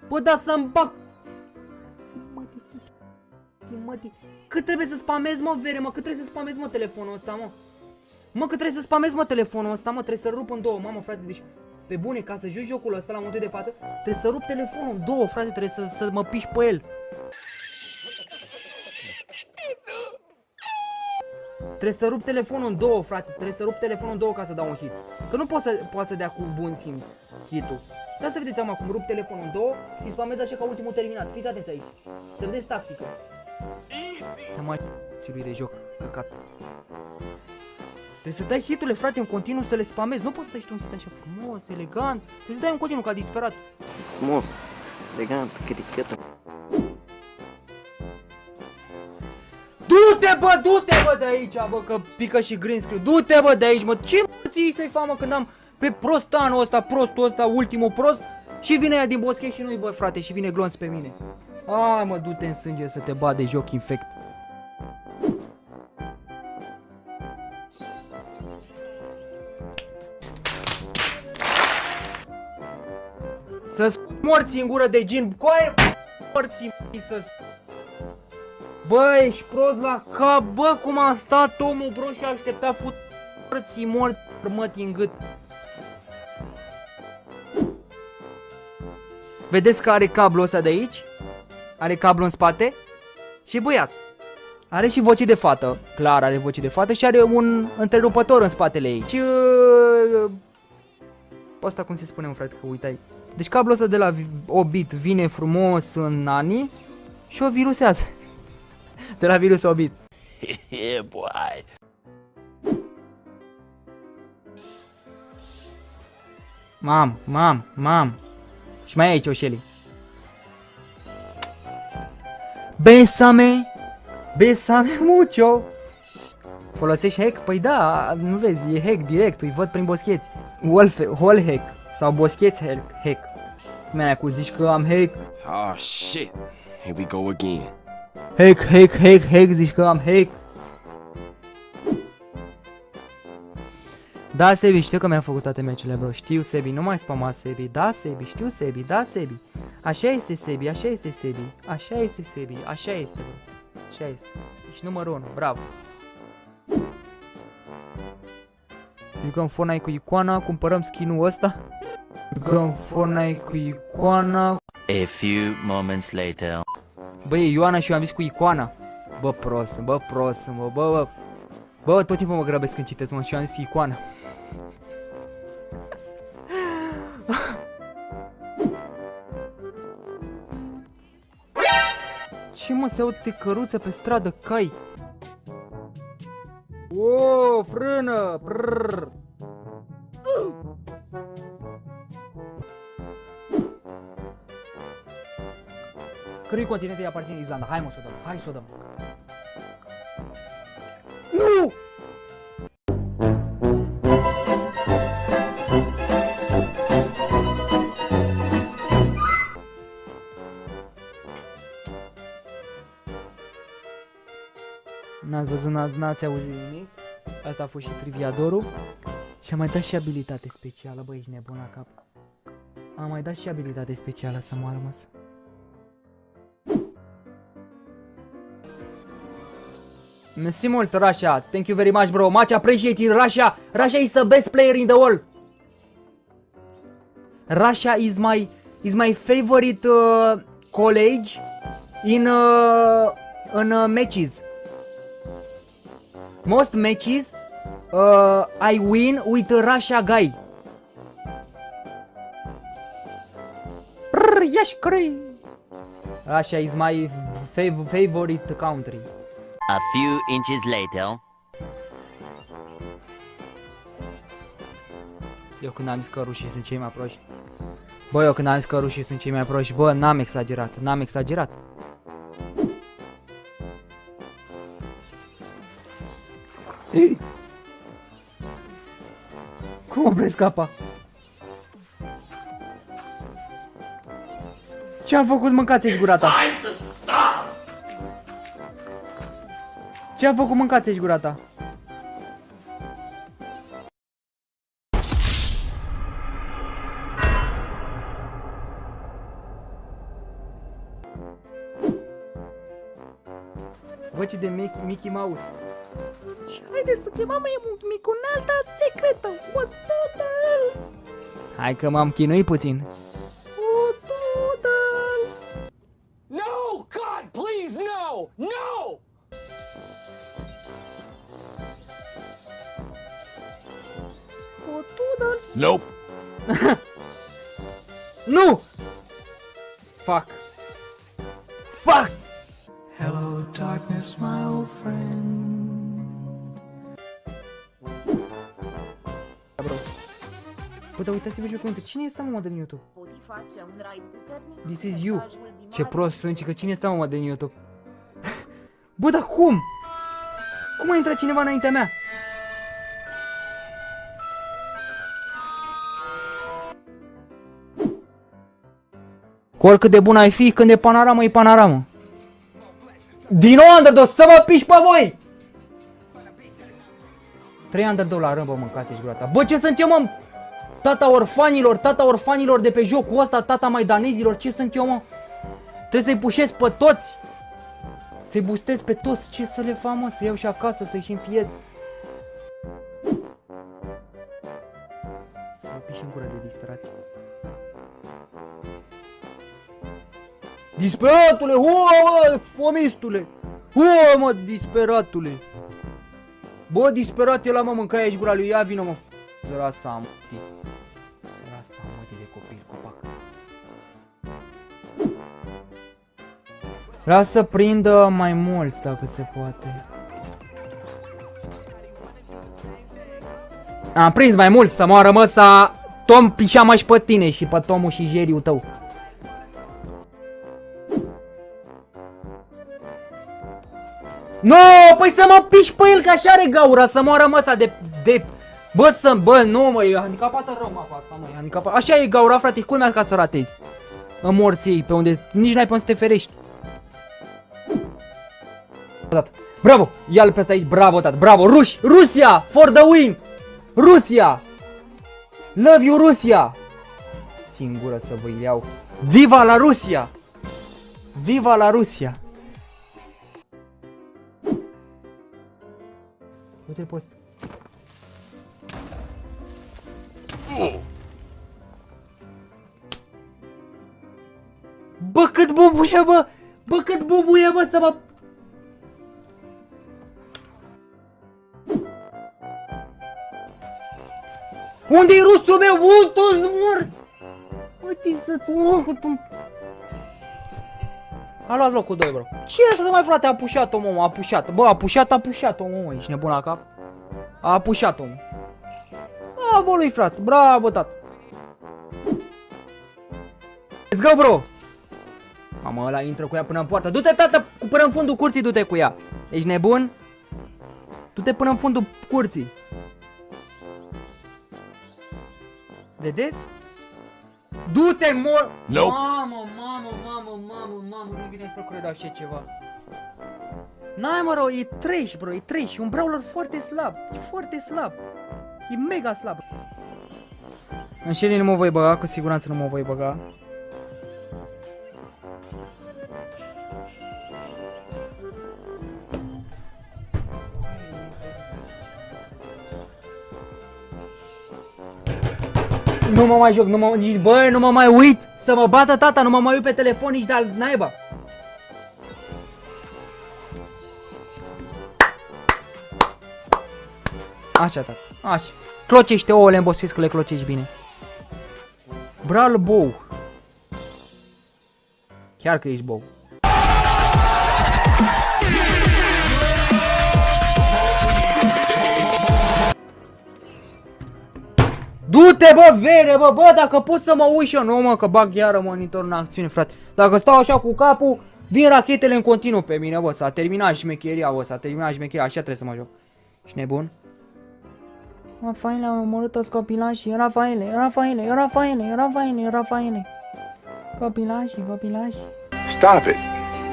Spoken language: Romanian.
Bă, da să-mi bag. Cât trebuie să spamez, mă, vere, mă? Cât trebuie să spamez, mă, telefonul ăsta, mă? Mă, cât trebuie să spamez, mă, telefonul ăsta, mă? Trebuie să rup în două, mamă, frate, deci... Pe bune, ca să joci jocul ăsta la momentul de față, trebuie să rup telefonul în două, frate, trebuie să mă piși pe el. Trebuie să rup telefonul în două, frate, trebuie să rup telefonul în două ca să dau un hit. Că nu poate să dea cu bun simț hitul. Dar să vedeți acum cum rup telefonul în două și spamez așa ca ultimul terminat. Fiți atenți aici. Să vedeți tactică. Te mai lui de joc, căcat. Trebuie să dai hiturile, frate, în continuu să le spamezi. Nu poți să dai și un hit așa frumos, elegant. Trebuie să dai în continuu ca disperat. Frumos, elegant, cricătă. Du-te bă de aici, bă, că pică și green screen. Du-te bă de aici, mă. Ce mă ții să-i fac, mă, când am pe prostanul ăsta, prostul ăsta, ultimul prost. Și vine ea din boschet și nu-i, bă, frate, și vine glonț pe mine. Ai, mă, du-te în sânge să te bat de joc infect. Să-ți morți în gură de gin, coaie, morții, să-ți... Bă, ești prost la cap, bă, cum a stat omul, bro, și a așteptat morții mătii în gât. Vedeți că are cablul ăsta de aici? Are cablu în spate? Și băiat. Are și voce de fată, clar are voce de fată și are un întrerupător în spatele ei. Și... Asta cum se spune, mă, frate, că uitai. Deci cablul ăsta de la Obit vine frumos în Nani și o virusează. De la virus Obit. Yeah, boy. Mam. Și mai e aici Oșeli. Besame mucho. Folosești hack? Păi da, nu vezi, e hack direct, îi văd prin boscheți. Wall hack sau boscheți hack. Cum e cu zici că am hack? Oh shit, here we go again. Hack, zici că am hack. Da, Sebi, știu că mi-a făcut toate meciurile, bro. Știu, Sebi, nu mai spama, Sebi. Da, Sebi, știu, Sebi, da, Sebi. Așa este, Sebi, așa este, Sebi. Așa este, Sebi, așa este, bro. Așa este. Ești numărul 1, bravo. Jucăm Fortnite cu icoana, cumpărăm skin-ul ăsta. Jucăm Fortnite cu icoana. A few moments later. Băi, Ioana și eu am zis cu icoana. Bă, prost, bă, tot timpul mă grăbesc când citesc, mă, și eu am zis icoana. Ce, mă, se aude căruță pe stradă, cai? O, frână! Prrr. Cărui continent îi aparține Islanda? Hai, mă, să o dăm, hai să o dăm. Nu! N-ați văzut, n-ați auzit nimic. Asta a fost și triviadorul. Și am mai dat și abilitate specială, băi, ești nebun la cap. Am mai dat și abilitate specială să moară, măs. Mersi mult, Russia. Thank you very much, bro. Much appreciated, Russia. Russia is the best player in the world. Russia is my favorite college in matches. Most matches I win with Russia guy. Russia is my favorite country. A few inches later. Eu când am zis că rușii sunt cei mai proști. Bă, eu când am zis că rușii sunt cei mai proști, bă, n-am exagerat. Ei! Cum opresc capa? Ce-am făcut, mâncați-și gura ta? Ce-am făcut, mâncați-și gura ta? Voce de Mickey Mouse. Și haideți să chemăm micul în alta secretă. Toodles! Hai că m-am chinuit puțin. Toodles! No! God, please, no! No! Toodles! Nope. Nu! Fuck! Fuck! Hello, darkness, my old friend. Bro. Bă, dar uitați-vă ce cuvinte. Cine este mă de YouTube? This is you. Ce prost sunt, că cine este mă de YouTube? Bă, dar cum? Cum a intrat cineva înaintea mea? Cu oricât de bun ai fi, când e panoramă, e panoramă. Din nou underdog, să mă piși pe voi! 3 underdog la rând, bă, mâncați-și gura ta. Bă, ce sunt eu, mă? Tata orfanilor de pe jocul ăsta, tata maidanezilor, ce sunt eu, mă? Trebuie să-i pușesc pe toți. Să-i boostez pe toți, ce să le fac, mă? Să iau și acasă, să-i și înfiez. Să mă piși în gură de disperație. Disperatule, mă, fomistule! Mă, disperatule! Bă, disperat e la mă, mâncai aici gura lui, ia vină, mă, zăra mă, de copil, copac. Vreau să prindă mai mulți, dacă se poate. Am prins mai mulți, să moară măsa Tom pișama și pe tine și pe Tomul și Jeriul tău. No, păi să mă piși pe el, că așa are gaura, să moară măsa de... Bă, nu mă, e handicapată rău, mă, asta, mă, e handicapată. Așa e gaura, frate, culmea ca să ratezi. În morții ei, pe unde nici n-ai pe unde să te ferești. Bravo, ia-l pe ăsta aici, bravo, tată, bravo, ruși, Rusia, for the win! Rusia! Love you, Rusia! Singură să vă iau. Viva la Rusia! Viva la Rusia! Uite-l post. Bă, cât bubuie, bă! Bă, cât bubuie, bă, să mă... Unde-i rusul meu? Unde-s mor? Uite să-ți mor cu tu... A luat locul 2, bro. Ce așa, mai frate, a pușat omul, a pușat. Bă, a pușat omul, ești nebun la cap? A pușat omul. Bravo lui, frate, bravo, tată. Let's go, bro. Mamă, ăla intră cu ea până în poartă. Du-te, tată, până în fundul curții, du-te cu ea. Ești nebun? Du-te până în fundul curții. Vedeți? Du-te, mor... Nope. Mamă, nu vine să cred așa ceva. N-ai, mă, rău, e trash, bro, e trash. E un brawler foarte slab, e foarte slab. E mega slab. În Shelly nu mă voi băga, cu siguranță nu mă voi băga. Nu mă mai joc, băi, nu mă mai uit. Să mă bată tata, nu mă mai uit pe telefon nici de-al naiba. Așa, tata, așa. Clocește ouăle în bosesc, că le clocești bine. Bral bou. Chiar că ești bou. Du-te, bă, vere, bă, dacă pot să mă uit și eu. Nu, mă, că bag iară monitor în acțiune, frate. Dacă stau așa cu capul, vin rachetele în continuu pe mine, bă. S-a terminat șmecheria, bă, s-a terminat șmecheria. Așa trebuie să mă joc. Ești nebun? Rafaele, am omorât toți copilașii. Rafaele. Copilașii. Stop it.